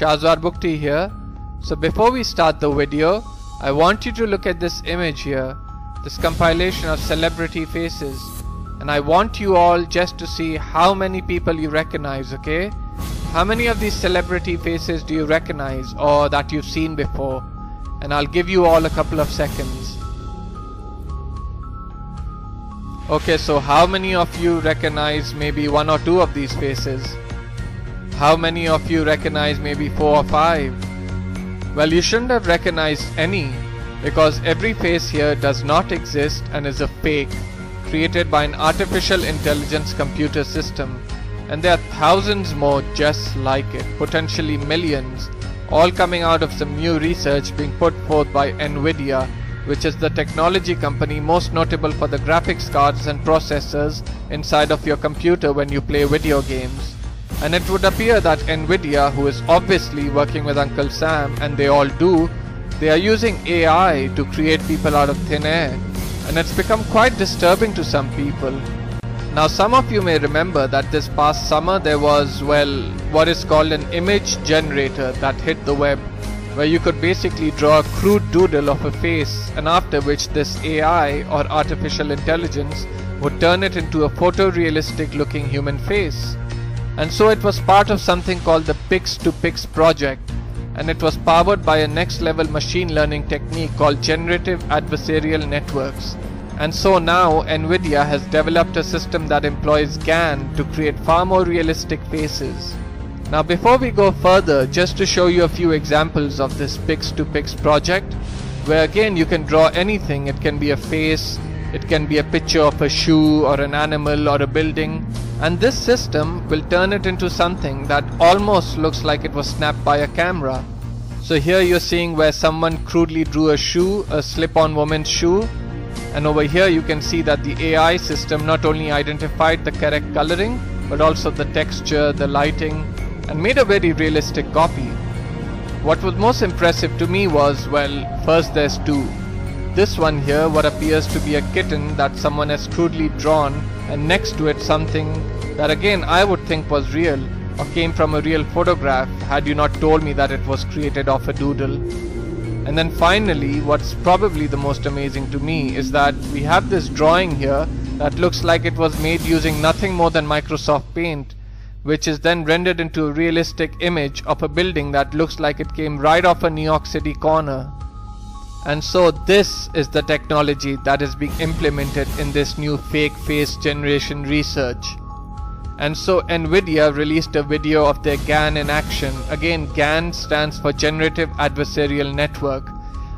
Shahzad Bukti here. So before we start the video, I want you to look at this image here, this compilation of celebrity faces, and I want you all just to see how many people you recognize, okay? How many of these celebrity faces do you recognize or that you've seen before? And I'll give you all a couple of seconds. Okay, so how many of you recognize maybe one or two of these faces? How many of you recognize maybe 4 or 5? Well, you shouldn't have recognized any, because every face here does not exist and is a fake, created by an artificial intelligence computer system. And there are thousands more just like it, potentially millions, all coming out of some new research being put forth by NVIDIA, which is the technology company most notable for the graphics cards and processors inside of your computer when you play video games. And it would appear that NVIDIA, who is obviously working with Uncle Sam, and they all do, they are using AI to create people out of thin air. And it's become quite disturbing to some people. Now, some of you may remember that this past summer there was, well, what is called an image generator that hit the web, where you could basically draw a crude doodle of a face, and after which this AI or artificial intelligence would turn it into a photorealistic looking human face. And so it was part of something called the Pix2Pix project, and it was powered by a next level machine learning technique called generative adversarial networks. And so now NVIDIA has developed a system that employs GAN to create far more realistic faces. Now before we go further, just to show you a few examples of this Pix2Pix project, where again you can draw anything. It can be a face, it can be a picture of a shoe or an animal or a building, and this system will turn it into something that almost looks like it was snapped by a camera. So here you're seeing where someone crudely drew a shoe, a slip-on woman's shoe, and over here you can see that the AI system not only identified the correct coloring, but also the texture, the lighting, and made a very realistic copy. What was most impressive to me was, well, first there's two. This one here, what appears to be a kitten that someone has crudely drawn, and next to it something that again I would think was real or came from a real photograph had you not told me that it was created off a doodle. And then finally, what's probably the most amazing to me is that we have this drawing here that looks like it was made using nothing more than Microsoft Paint, which is then rendered into a realistic image of a building that looks like it came right off a New York City corner. And so this is the technology that is being implemented in this new fake face generation research. And so NVIDIA released a video of their GAN in action. Again, GAN stands for Generative Adversarial Network.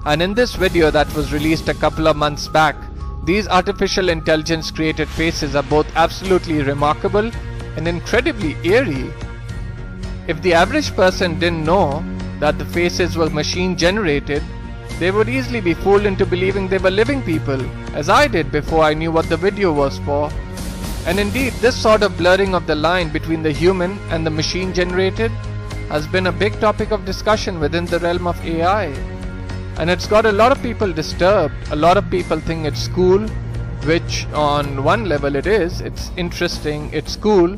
And in this video that was released a couple of months back, these artificial intelligence created faces are both absolutely remarkable and incredibly eerie. If the average person didn't know that the faces were machine generated, they would easily be fooled into believing they were living people, as I did before I knew what the video was for. And indeed, this sort of blurring of the line between the human and the machine generated has been a big topic of discussion within the realm of AI. And it's got a lot of people disturbed. A lot of people think it's cool, which on one level it is. It's interesting, it's cool.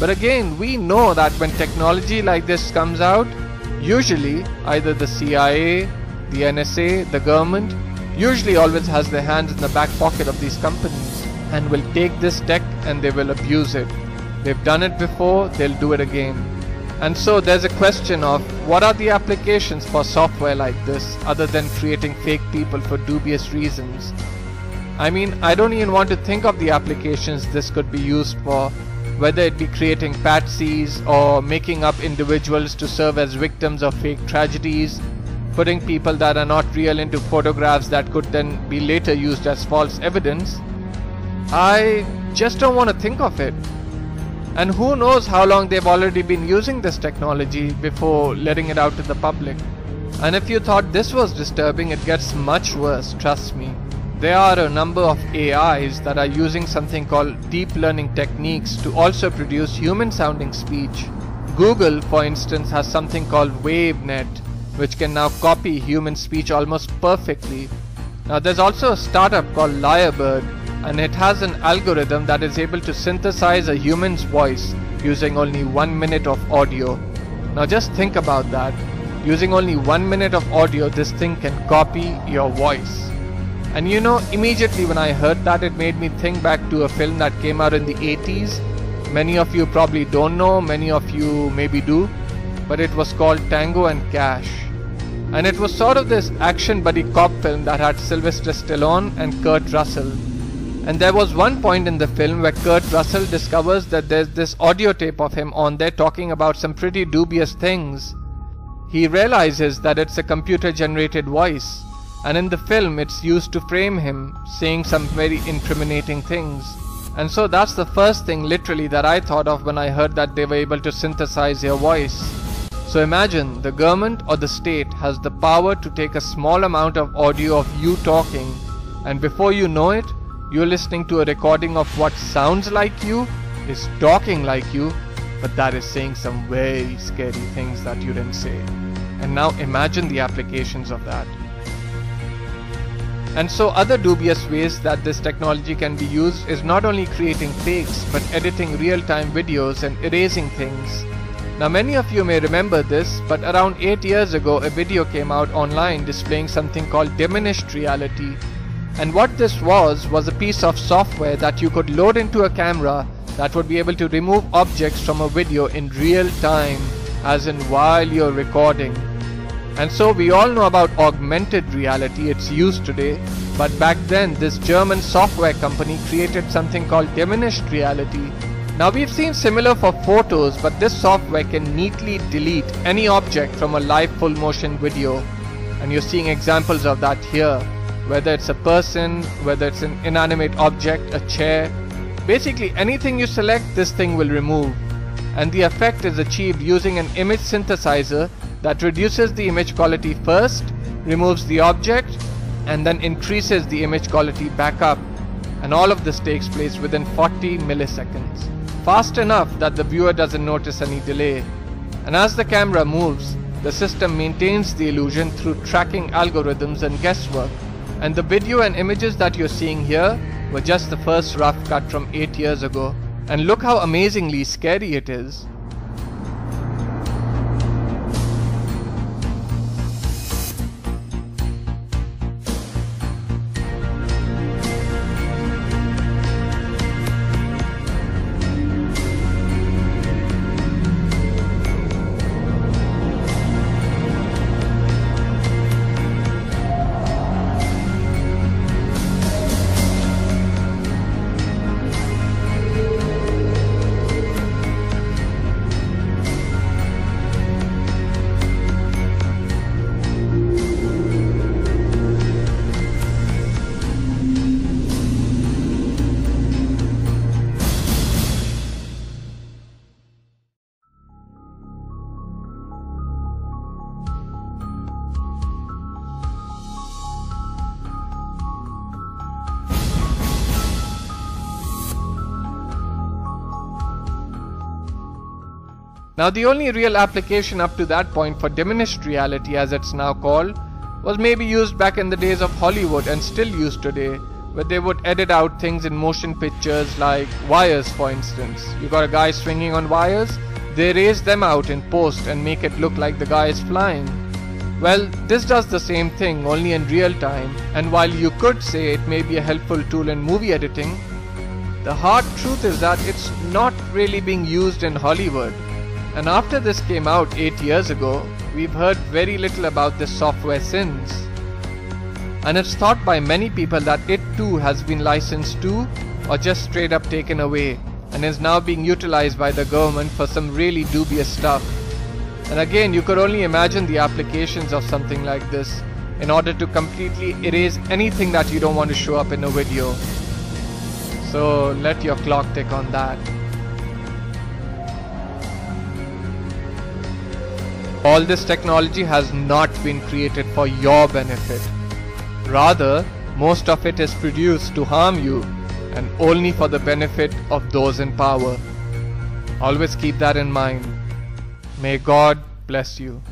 But again, we know that when technology like this comes out, usually either the CIA, the NSA, the government, usually always has their hands in the back pocket of these companies and will take this tech and they will abuse it. They've done it before, they'll do it again. And so there's a question of what are the applications for software like this other than creating fake people for dubious reasons. I mean, I don't even want to think of the applications this could be used for, whether it be creating patsies or making up individuals to serve as victims of fake tragedies, putting people that are not real into photographs that could then be later used as false evidence. I just don't want to think of it. And who knows how long they've already been using this technology before letting it out to the public. And if you thought this was disturbing, it gets much worse, trust me. There are a number of AIs that are using something called deep learning techniques to also produce human sounding speech. Google, for instance, has something called WaveNet, which can now copy human speech almost perfectly. Now there's also a startup called Lyrebird, and it has an algorithm that is able to synthesize a human's voice using only 1 minute of audio. Now just think about that. Using only 1 minute of audio, this thing can copy your voice. And you know, immediately when I heard that, it made me think back to a film that came out in the 80s. Many of you probably don't know, many of you maybe do, but it was called Tango and Cash. And it was sort of this action buddy cop film that had Sylvester Stallone and Kurt Russell. And there was one point in the film where Kurt Russell discovers that there's this audio tape of him on there talking about some pretty dubious things. He realizes that it's a computer generated voice, and in the film it's used to frame him saying some very incriminating things. And so that's the first thing literally that I thought of when I heard that they were able to synthesize your voice. So imagine the government or the state has the power to take a small amount of audio of you talking, and before you know it, you're listening to a recording of what sounds like you, is talking like you, but that is saying some very scary things that you didn't say. And now imagine the applications of that. And so other dubious ways that this technology can be used is not only creating fakes, but editing real-time videos and erasing things. Now many of you may remember this, but around 8 years ago a video came out online displaying something called diminished reality. And what this was a piece of software that you could load into a camera that would be able to remove objects from a video in real time, as in while you're recording. And so we all know about augmented reality, it's used today, but back then this German software company created something called diminished reality. Now we've seen similar for photos, but this software can neatly delete any object from a live full motion video. And you're seeing examples of that here, whether it's a person, whether it's an inanimate object, a chair. Basically anything you select, this thing will remove. And the effect is achieved using an image synthesizer that reduces the image quality first, removes the object, and then increases the image quality back up. And all of this takes place within 40 milliseconds. Fast enough that the viewer doesn't notice any delay. And as the camera moves, the system maintains the illusion through tracking algorithms and guesswork. And the video and images that you're seeing here were just the first rough cut from 8 years ago. And look how amazingly scary it is. Now the only real application up to that point for diminished reality, as it's now called, was maybe used back in the days of Hollywood and still used today, where they would edit out things in motion pictures like wires, for instance. You got a guy swinging on wires, they erase them out in post and make it look like the guy is flying. Well, this does the same thing, only in real time, and while you could say it may be a helpful tool in movie editing, the hard truth is that it's not really being used in Hollywood. And after this came out 8 years ago, we've heard very little about this software since. And it's thought by many people that it too has been licensed to, or just straight up taken away, and is now being utilized by the government for some really dubious stuff. And again, you could only imagine the applications of something like this in order to completely erase anything that you don't want to show up in a video. So let your clock tick on that. All this technology has not been created for your benefit. Rather, most of it is produced to harm you and only for the benefit of those in power. Always keep that in mind. May God bless you.